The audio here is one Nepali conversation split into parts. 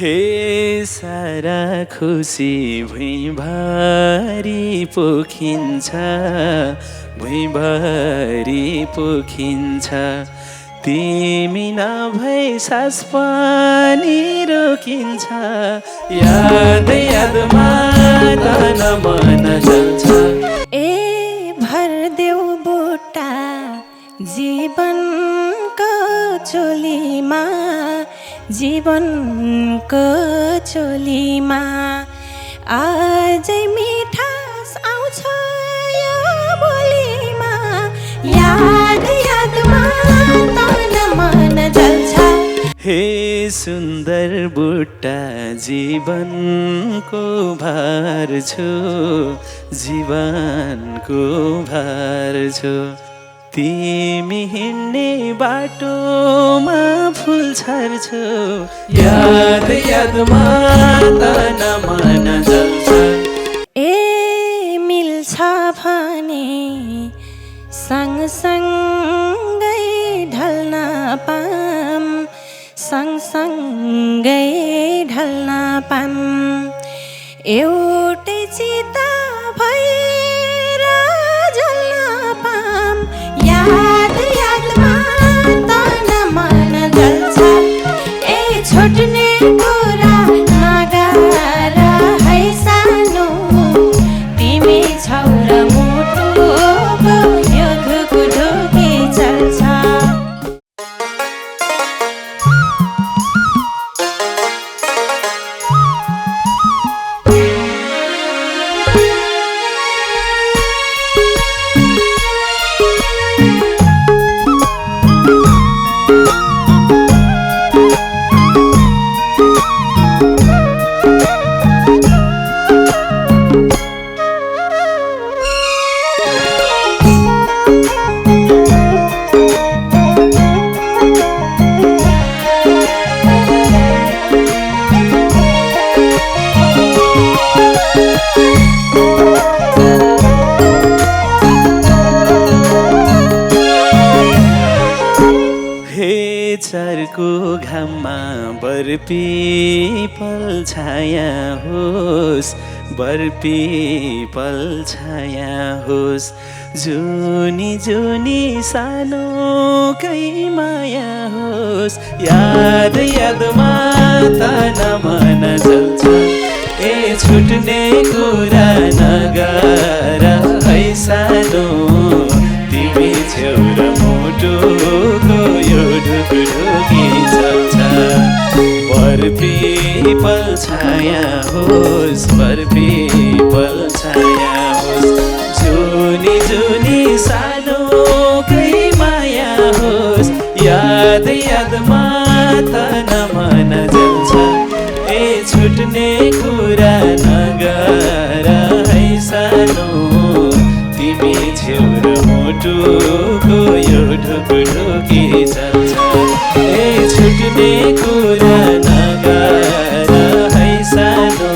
हे सारा खुसी भुइँभरि पोखिन्छ, भुइँभरि पोखिन्छ। तिमी नभई सास पनि रोकिन्छ, याद यादमा तन मन जल्छ। ए भरदेऊ बुट्टा जीवनको चोलीमा, जीवनको चोलीमा अझै मिठास आउँछ यो बोलीमा, याद यादमा तन मन जल्छ। हे सुन्दर बुट्टा जीवनको भार छु, जीवनको भार छु। तिमी हिँड्ने बाटोमा फुल छर्छु, याद यादमा तन मन जल्छ। ए मिल्छ भने सँगसँगै ढल्न पाम, सँगसँगै ढल्न पाम। एउटै चिता भएर जल्न पाम, याद यादमा तन मन जल्छ। ए छुट्ने कुरा नगर है सानो, तिमी छौ र मुटुको यो ढुकुढुकी चल्छ। चरको घाममा बरपिपल छाया होस्, बरपिपल छाया होस्। जुनी जुनी सानोकै माया होस्, याद यादमा तन मन जल्छ। ए छुट्ने कुरा नगर है सानो, तिमी छेउ र मुटुको यो ढुकुढुकी चल्छ। बरपिपल छाया होस्, बरपिपल छाया होस्। जुनी जुनी सानोकै माया होस्, याद यादमा तन मन जल्छ। ए छुट्ने कुरा नगर है सानो, तिमी छेउ र मुटुको यो ढुकुढुकी चल्छ। ए छुट्ने कुरा नगर है सानो,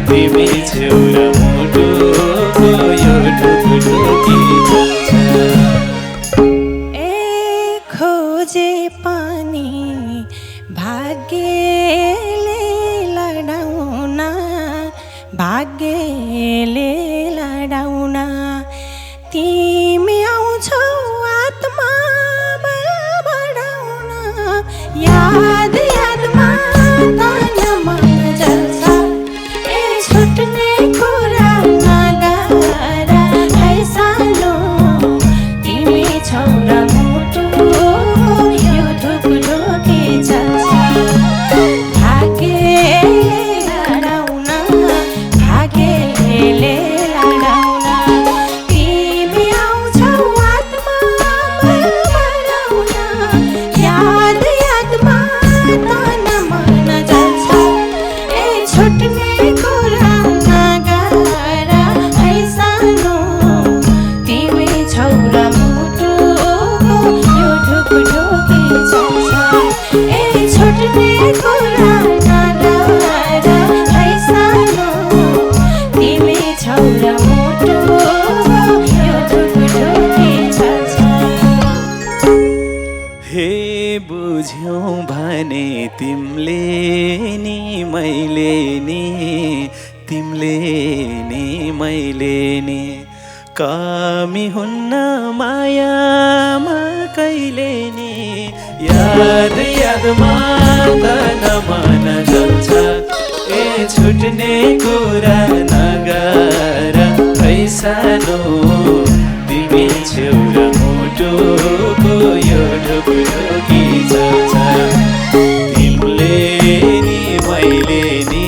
तिमी छेउ र मुटुको यो ढुकुढुकी चल्छ। ए खोजे पनि भाग्यले लडाउन, भाग्यले लडाउन। तिमी आउँछौ आत्मा बल बढाउन, याद यादमा तन मन जल्छ। ए छुट्ने कुरा नगर है सानो, तिमी छौ र मुटुको यो ढुकुढुकी चल्छ। भाग्यले लडाउन, भाग्यले मैले नि तिमीले नि मैले नि कमी हुन्न मायामा कहिले नि याद यादमा तन मन जल्छ ए छुट्ने कुरा नगर है सानो तिमी छेउरा मुटुको यो ढुकढुकी चल्छ तिमीले नि मैले नि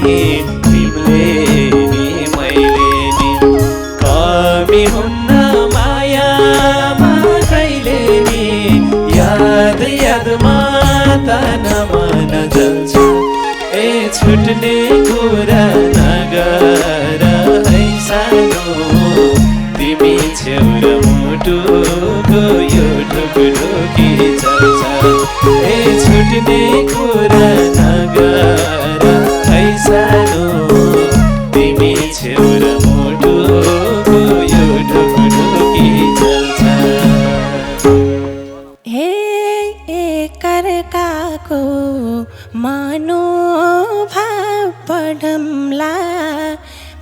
तिमीले नि मैले नि कमी हुन्न मायामा कहिले नि याद यादमा तन मन जल्छ ए छुट्ने कुरा नगर है सानो तिमी छेउरा मुटुको यो ढुकढुकी चल्छ ए छुट्ने कुरा नगर है सानो तिमी छेउरा मुटुको यो ढुकढुकी चल्छ हे एकअर्काको मनोभाव पढम्ला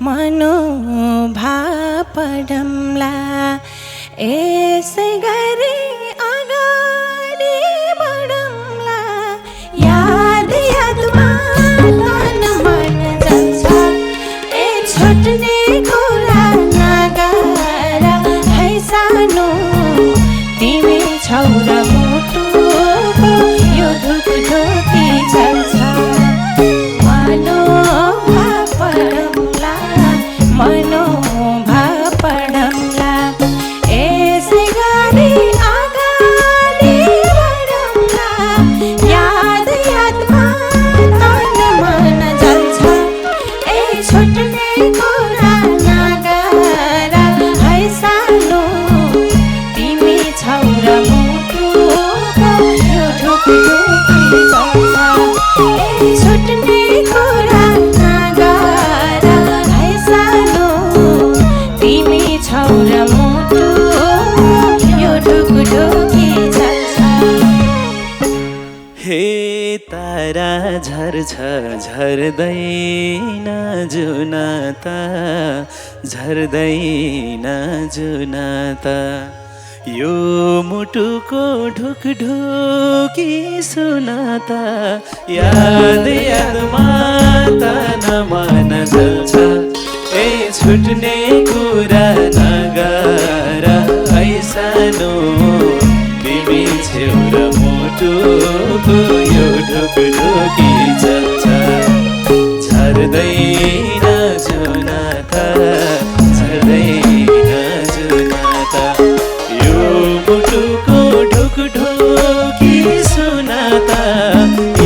मनोभाव पढम्ला यसै गरी अगाडि बढम्ला याद यादमा तन मन जल्छ ए छुट्ने कुरा नगर है सानो तिमी छौरा मुटुको यो ढुकढुकी चल्छ मनोभाव पढम्ला मनोभाव पढम्ला यसै गरी अगाडि बढम्ला याद यादमा तन मन जल्छ ए छुट्ने कुरा नगर है सानो तिमी छौरा मुटुको यो ढुकढुकी चल्छ ए छुट्ने कुरा नगर है सानो तिमी छौरा मुटुको यो ढुकढुकी चल्छ हे तारा झर्छ झर्दैन जुनाता झर्दैन जुनाता यो मुटुको ढुकढुकी सुनाता याद यादमा तन मन जल्छ ए छुट्ने कुरा नगर है सानो तिमी छेउरा मुटुको यो ढुकढुकी चल्छ झर्दैन जुनाता झर्दैन जुनाता यो मुटुको ढुकढुकी सुनाता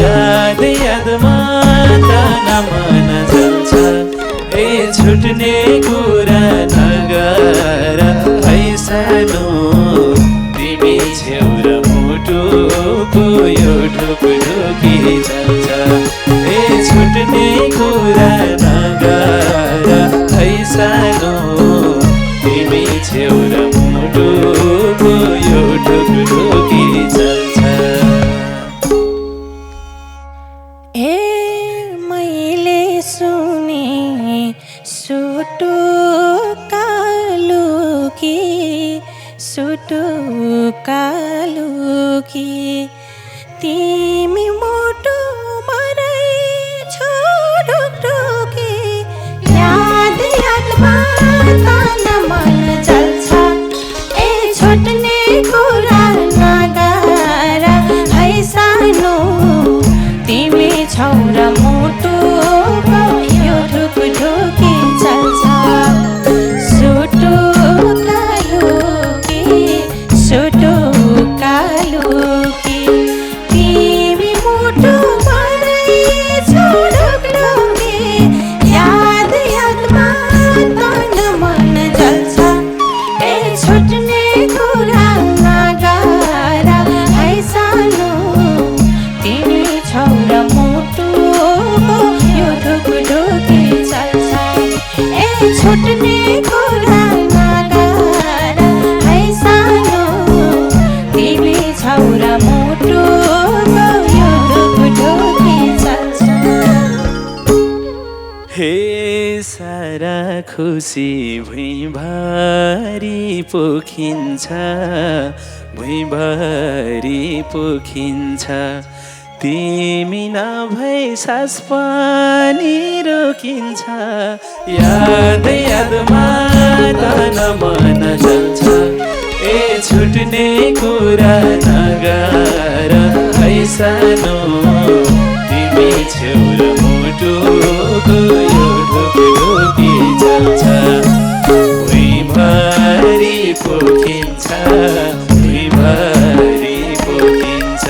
याद यादमा तन मन जल्छ ए छुट्ने कुरा नगर है सानो तिमी छेउरा मुटुको यो ढुकढुकी चल्छ ए छुट्ने कुरा नगर है सानो तिमी छेउरा मुटुको यो ढुकढुकी चल्छ ए मैले सुने सुटुकालुकी तिमी मुटु मरै ढुकढुकी याद यादमा तन मन जल्छ ए छुट्ने कुरा नगर है सानो तिमी छौरा मुटुको यो ढुकढुकी चल्छ सुटुकालुकी तिमी मुटु मरै ढुकढुकी याद यादमा तन मन जल्छ ए छुट्ने कुरा नगर है सानो तिमी छौरा मुटुको हे सारा खुसी भुइँभरि पोखिन्छ, भुइँभरि पोखिन्छ। तिमी नभई सास पनि रोकिन्छ। याद यादमा तन मन जल्छ। ए छुट्ने कुरा नगर है सानो, तिमी छेउर मुटुको यो ढुकढुकी जल्छ। भुइँभरि पोखिन्छ, भुइँभरि पोखिन्छ।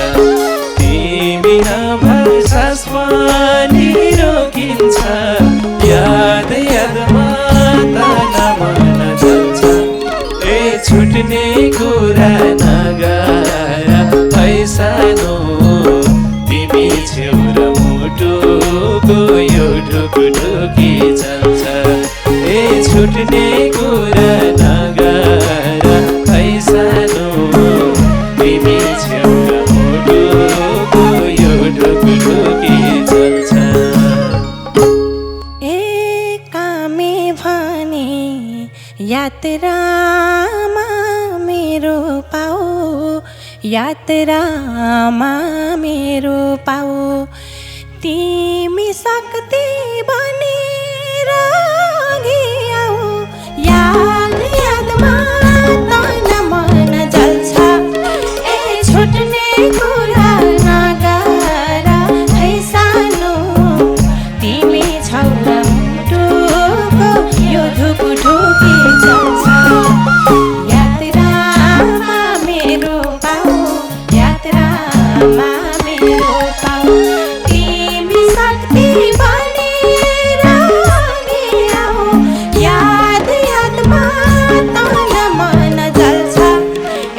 तिमी नभई सास पनि रोकिन्छ। याद यादमा तन मन जल्छ। ए छुट्ने कुरा नगर है सानो, तिमी छेउर मुटुको यो ढुकढुकी चल्छ। ए छुट्ने कुरा नगर है सानो, तिमी छेउर मुटुको यो ढुकढुकी चल्छ। ए कामे भने यात्रामा मेरो पाऊ, यात्रामा मेरो पाऊ। तिमी शक्ति बनेर अघि आऊ। याद यादमा तन मन जल्छ। ए छुट्ने कुरा नगर है सानो, तिमी छौर मुटुको यो ढुकढुकी चल्छ। यात्रामा मेरो पाऊ, यात्रामा मेरो पाऊ। तिमी शक्ति बनेर अघि आऊ। याद यादमा तन मन जल्छ।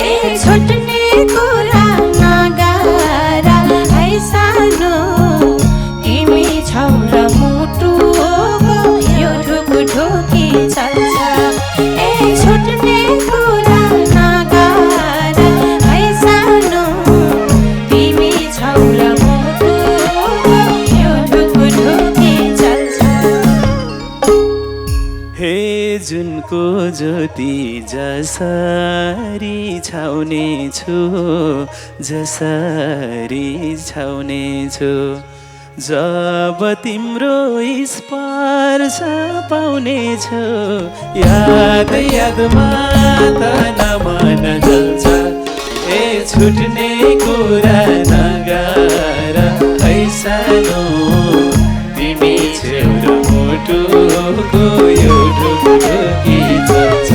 ए छुट्ने कुरा नगर है सानो, तिमी छौर मुटुको यो ढुकढुकी चल्छ। ए छुट्ने कुरा नगर है सानो, तिमी छौर मुटुको यो ढुकढुकी चल्छ। हे जुनको ज्योति जसरी छाउने छु, जसरी छाउने छु। जब तिम्रो स्पर्श पाउने छु। याद यादमा तन मन जल्छ। ए छुट्ने कुरा नगर है सानो, तिमी छेउर मुटुको यो ढुकढुकी चल्छ।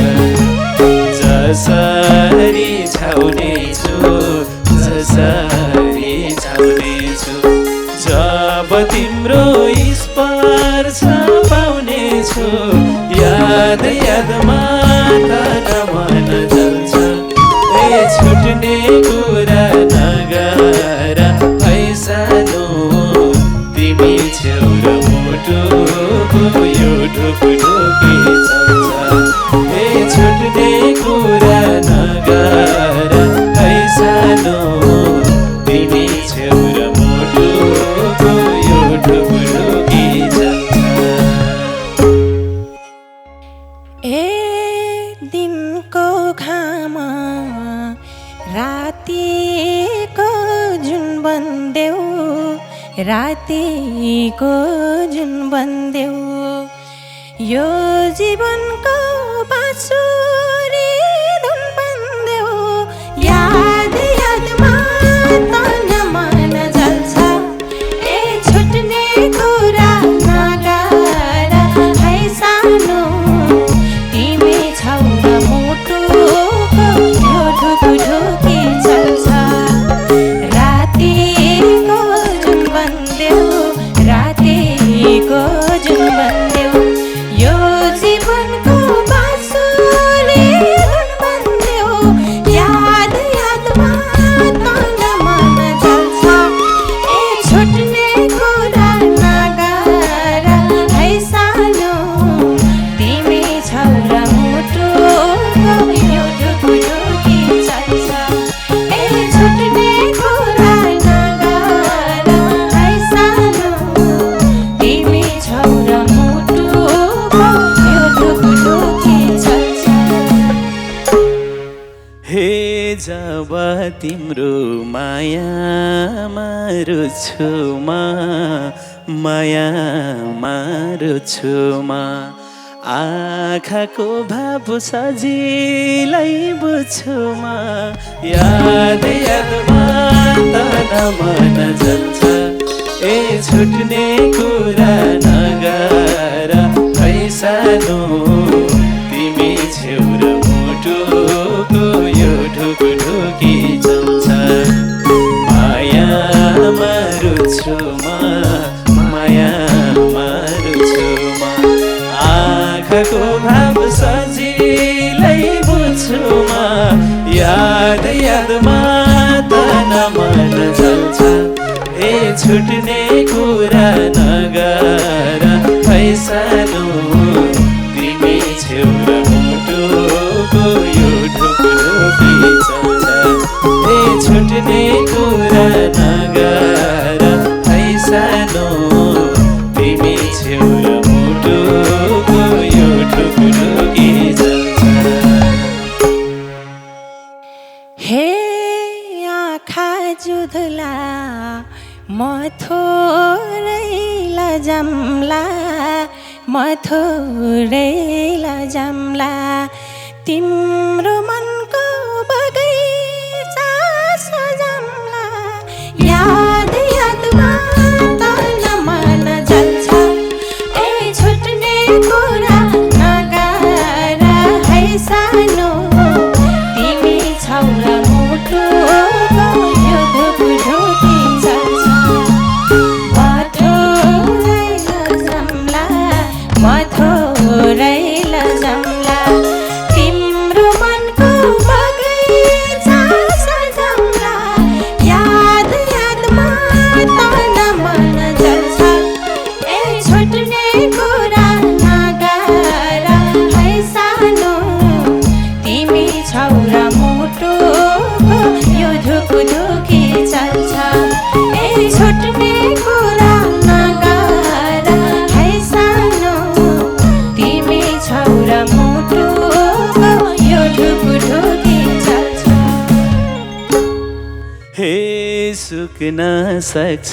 जसरी छाउने छु, जसरी छाउने छु। जब तिम्रो स्पर्श पाउने छु। याद यादमा तन मन जल्छ। ए छुट्ने कुरा नगर है सानो, तिमी छेउर मुटुको यो ढुकढुकी चल्छ। ए छुट्ने कुरा नगर है सानो, तिमी छेउर मुटुको यो ढुकढुकी चल्छ। ए दिनको घाम रातिको जुन बन्देऊ, रातिको जुन बन्देऊ। यो जीवनको बाँसुरी धुन बन्देऊ। याद यादमा तन मन जल्छ। ए छुट्ने कुरा नगर है सानो, तिमी छौर मुटुको यो ढुकढुकी चल्छ। रातिको जुन बन्देऊ, रातिको जुन बन्देऊ। यो जीवनको बाँसुरी तिम्रो मायामा रुछु म मायामा रुछु म आँखाको भाव सजिलै बुझ्छु म याद यादमा तन मन जल्छ ए छुट्ने कुरा नगर सानो तिमी छेउ र मुटुको यो ढुकढुकी चल्छ मायामा रुछु म मायामा रुछु म आँखाको भाव सजिलै बुझ्छु म याद यादमा तन मन जल्छ ए छुट्ने कुरा नगर सानो तिमी छेउ र मुटुको यो ढुकढुकी चल्छ ए छुट्ने कुरा नगर सानो तिमी छेउ र मुटुको यो ढुकढुकी चल्छ हे आँखा जुधला म थोरै लजाम्ला म थोरै लजाम्ला तिम्रो मनको बगैँचा सजाम्ला याद यादमा तन मन जल्छ ए छुट्ने कुरा नगर है सानो तिमी छौ र मुटुको यो ढुकढुकी चल्छ मथुरै लजाम्ला तिम्रो मनको बगैँचा सजाम्ला याद यादमा तन मन जल्छ ए छुट्ने कुरा नगर है सानो तिमी छौ र मुटुको यो ढुकढुकी चल्छ ए छुट्ने कुरा नगर है सानो तिमी छौ र मुटुको यो ढुकढुकी चल्छ हे सुक्न सक्छ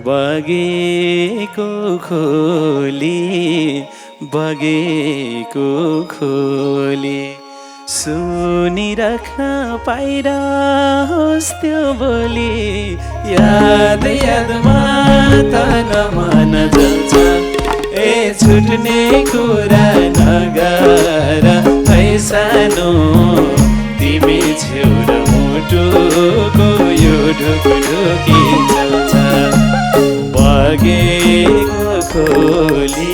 बगेको खोली सुनिराख्न पाइरहोस् त्यो बोली याद यादमा तन मन जल्छ ए छुट्ने कुरा नगर है सानो तिमी छेउ र मुटुको यो ढुकढुकी चल्छ बगेको खोली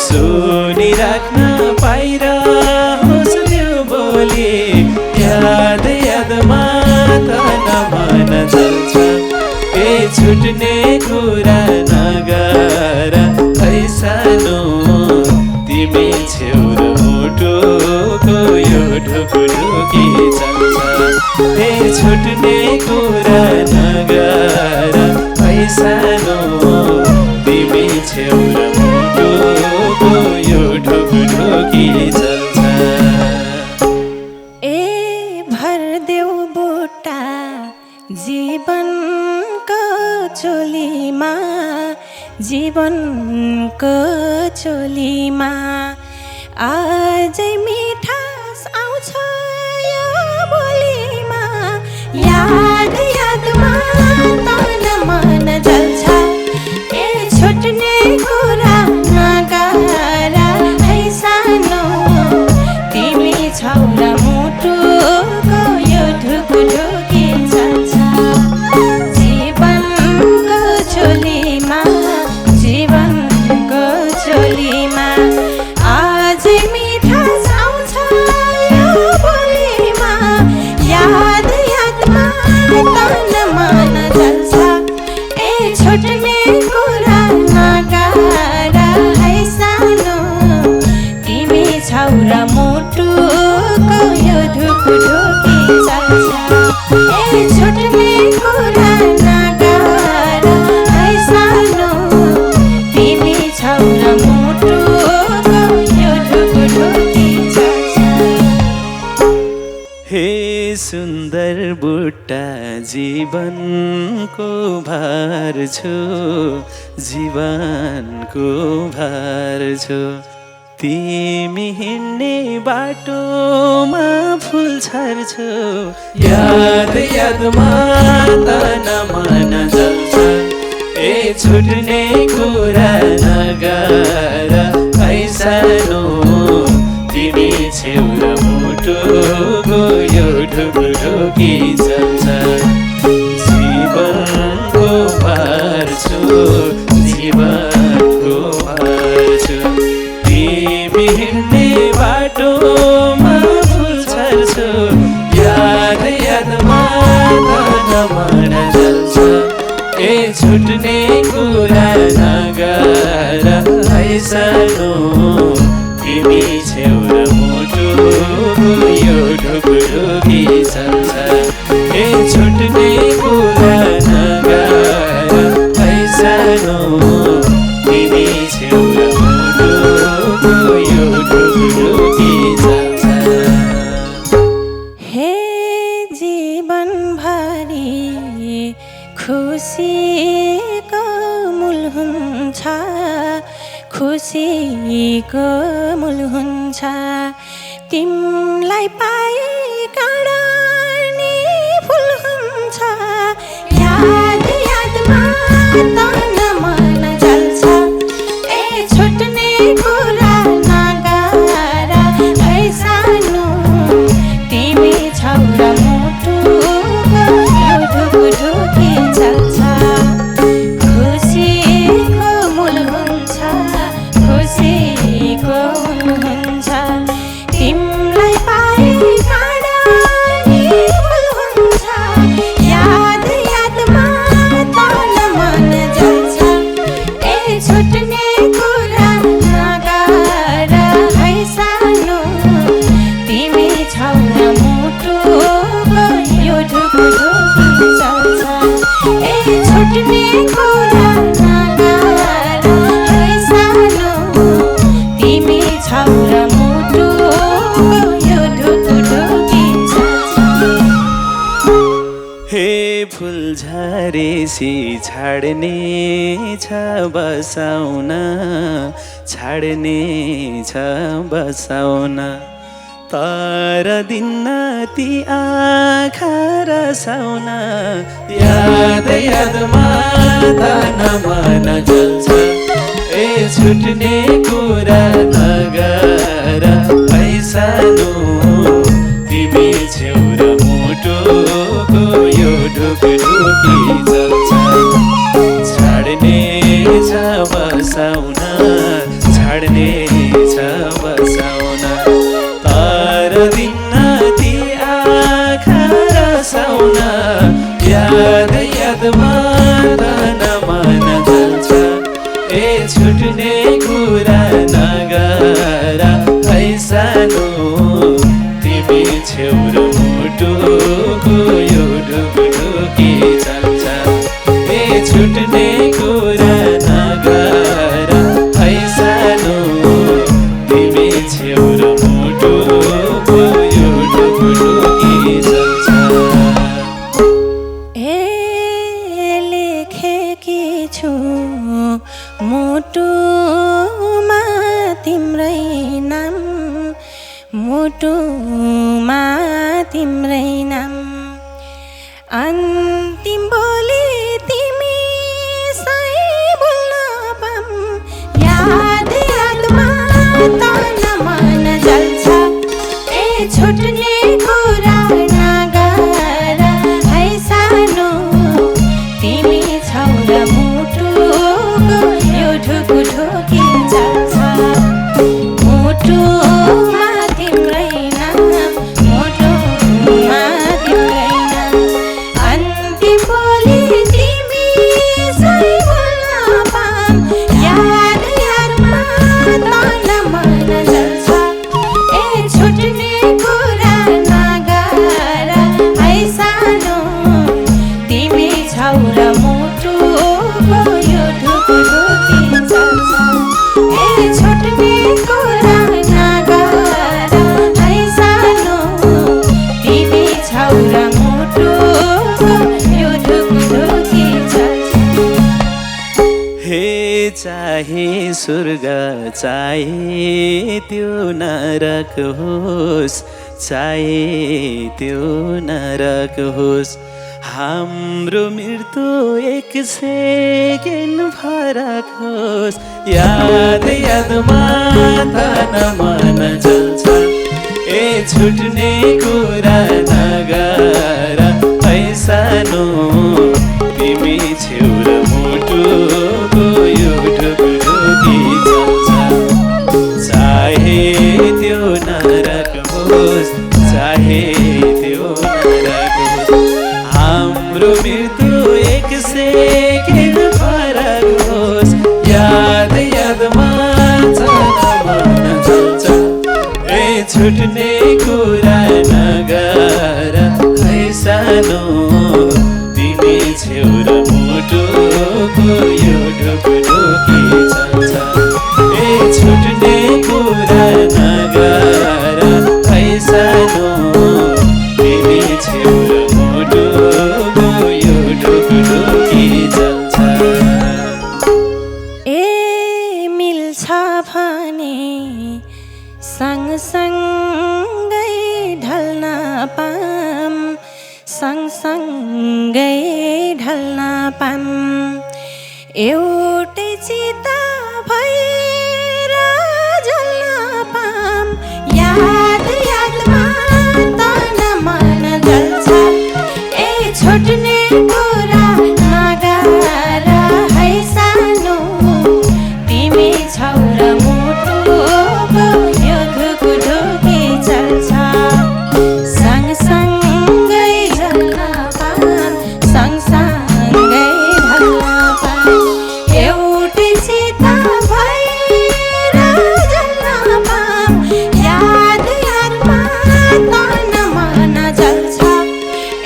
सुनिराख्न पाइरहोस् त्यो बोली याद यादमा तन मन जल्छ ए छुट्ने कुरा नगर है सानो तिमी छेउ र मुटुको यो ढुकढुकी चल्छ ए छुट्ने कुरा नगर है सानो तिमी छेउ र मुटुको यो ढुकढुकी चल्छ ए भरदेऊ बुट्टा जीवनको चोलीमा अझै मिठास आउँछ यो बोलीमा याद यादमा तन मन जल्छ ए छुट्ने कुरा नगर है सानो तिमी छौ र मुटुको यो ढुकढुकी चल्छ जीवनको चोलीमा अझै मिठास आउँछ यो बोलीमा याद यादमा जीवनको भार छु जीवनको भार छु तिमी हिँड्ने बाटोमा फुल छर्छु याद यादमा तन मन जल्छ ए छुट्ने कुरा नगर ऐसानो तिमी छेउरा मुटुको यो ढुकढुकी चल्छ जीवनको भार छु जीवनको भार छु तिमी हिँड्ने बाटोमा फुल छर्छु याद यादमा तन मन जल्छ ए छुट्ने कुरा नगर ऐसानो तिमी छेउरा मुटुको यो ढुकढुकी चल्छ ए छुट्ने कुरा नगर ऐसानो तिमी छेउरा मुटुको यो ढुकढुकी चल्छ हे जीवनभरि खुसीको मूल हुन्छ खुसीको मूल हुन्छ तिमीलाई पाए काँडा नि फुल हुन्छ याद यादमा तन मन जल्छ ए छुट्ने कुरा नगर ऐसानो तिमी छौरा मुटुको यो ढुकढुकी चल्छ खुसीको मूल हुन्छ खुसीको मूल हुन्छ तिमीलाई पाए काँडा नि फुल हुन्छ याद यादमा तन मन जल्छ ए छुट्ने कुरा नगर ऐसानो तिमी छौरा मुटुको यो ढुकढुकी चल्छ ए छुट्ने कुरा नगर ऐसानो तिमी छौरा मुटुको यो ढुकढुकी चल्छ हे फुल झरेसी छाड्ने छ बसाउन छाड्ने छ बसाउन तर दिन्न ती आँखा रसाउन याद यादमा तन मन जल्छ ए छुट्ने कुरा नगर ऐसानो तिमी छेउरा मुटुको यो ढुकढुकी चल्छ छाड्ने छ बसाउन छाड्ने छ बसाउन तर दिन्न ती आँखा रसाउन याद यादमा तन मन जल्छ ए छुट्ने कुरा नगर ऐसानो तिमी छेउरा मुटुको यो ढुकढुकी चल्छ ए छुट्ने कुरा नगर ऐसानो तिमी छेउरा मुटुको यो ढुकढुकी चल्छ ए लेखेकी छु मुटुमा तिम्रै नाम मुटुमा तिम्रै नाम अन्तिम बोली तिमी सही बोल्न पाम याद यादमा तन मन जल्छ ए छुट्ने कुरा नगर ऐसानो तिमी छौरा मुटुको यो ढुकढुकी चल्छ मुटुमा तिम्रै नाम मुटुमा तिम्रै नाम अन्तिम बोली चाहे स्वर्ग चाहे त्यो नरक होस्, चाहे त्यो नरक होस्, हाम्रो मृत्यु एक सेकेन्ड फरक होस्। याद यादमा तन मन जल्छ, ए छुट्ने कुरा नगर है सानो, तिमी छेउ र मुटुको यो ढुकढुकी चल्छ। चाहे त्यो नरक होस्, चाहे त्यो नरक होस्, हाम्रो मृत्यु एक सेकेन्ड फरक होस्। याद यादमा मन जल्छ, ए छुट्ने कुरा नगर है सानो, तिमी छेउ र मुटुको यो ढुकढुकी चल्छ। ए छुट्ने कुरा नगर है सानो, तिमी छेउ र मुटुको यो ढुकढुकी चल्छ। ए मिल्छ भने सँगसँगै ढल्न पाम, सँगसँगै ढल्न पाम, एउटै चिता भएर जल्न पाम। याद यादमा तन मन जल्छ, ए छुट्ने कुरा नगर है सानो, तिमी छौ र मुटुको यो ढुकढुकी चल्छ। सँगसँगै जल्न पाम, सँगसँगै ढल्न पाम, एउटै चिता भएर जल्न पाम। याद यादमा तन मन जल्छ,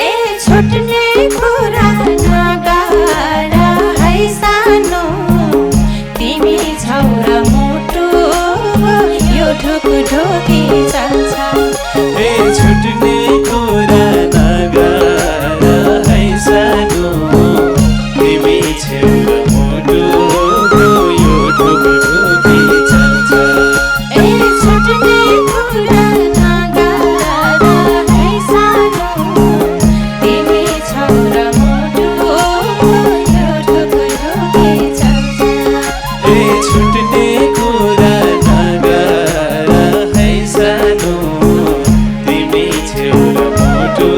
ए छुट्ने कुरा नगर है सानो, तिमी छौ र मुटुको यो ढुकढुकी चल्छ। ए छुट्ने कुरा नगर है सानो, तिमी छेउ र मुटुको यो ढुकढुकी चल्छ। ए छुट्ने कुरा नगर है सानो, तिमी छौ र मुटुको यो ढुकढुकी चल्छ। ए छुट्ने कुरा नगर है सानो, तिमी छेउ र मुटु